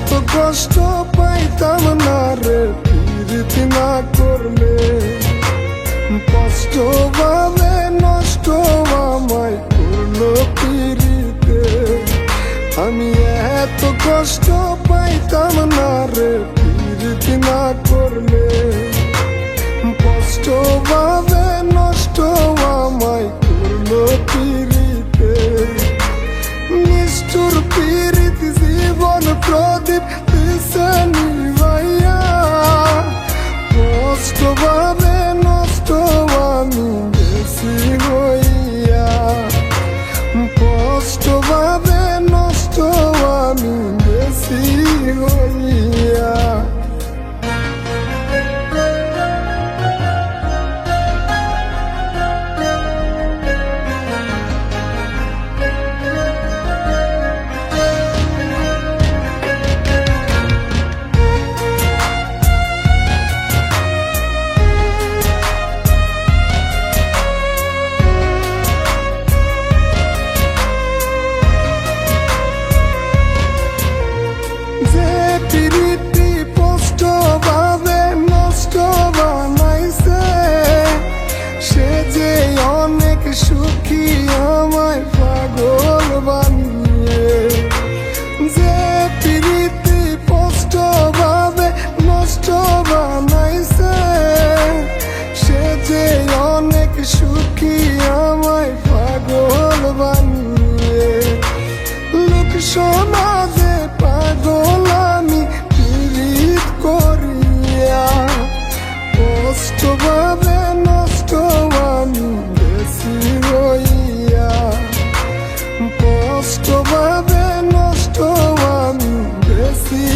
এত কষ্ট পাইতাম না রে প্রীতি না করলে। কষ্ট ভাবে নষ্ট আমায় করলো প্রীতিতে। আমি এত কষ্ট পাইতাম না রে প্রীতি না করলে। কষ্ট ভাবে নষ্ট আমায় করলো প্রীতিতে। নিষ্ঠুর প্রীতি জীবন প্রদীপ দিছে নিভাইয়া। কষ্ট ভাবে নষ্ট আমি বেশি হইয়া। কষ্ট ভাবে নষ্ট আমি বেশি হইয়া। সুখী আমায় পাগল বানিয়ে। যে প্রীতি কষ্ট ভাবে নষ্ট বানাইছে। সে যে অনেক সুখী আমায় পাগল বানিয়ে। লোক সমাজে পাগল আমি প্রীত করিয়া। কষ্ট ভাবে নষ্ট আমি বেশি হইয়া। কষ্ট ভাবে নষ্ট আমি বেশি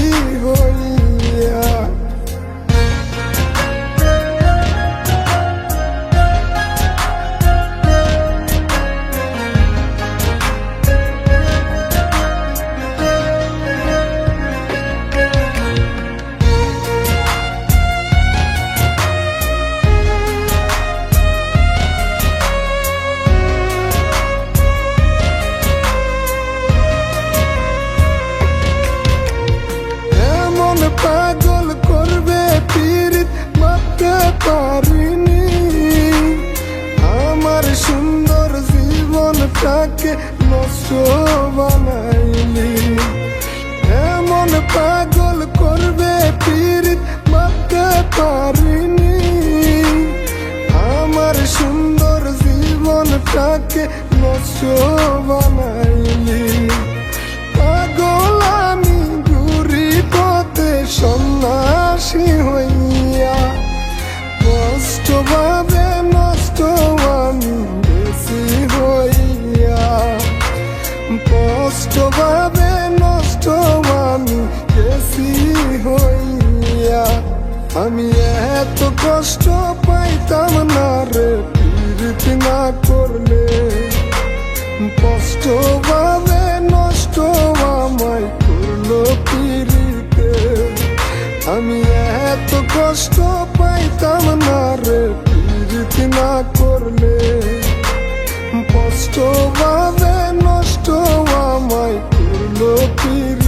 হইয়া। পাগল করবে প্রীত ভাবতে পারিনি। আমার সুন্দর জীবনটাকে নষ্ট বানাইলি। এমন পাগল করবে প্রীত ভাবতে পারিনি। আমার সুন্দর জীবনটাকে নষ্ট বানাইলি। পাগল আমি ঘুরি পথে সন্ন্যাসী হইয়া। কষ্ট ভাবে নষ্ট আমি বেশি হইয়া। কষ্ট ভাবে নষ্ট আমি বেশি হইয়া। আমি এত কষ্ট পাইতাম না রে প্রীতি না করলে। কষ্ট ভাবে নষ্ট আমায় করলো প্রীতিতে। আমি এত কষ্ট পাইতাম না রে প্রীতি না করলে। কষ্ট ভাবে নষ্ট আমায় করলো প্রীতি।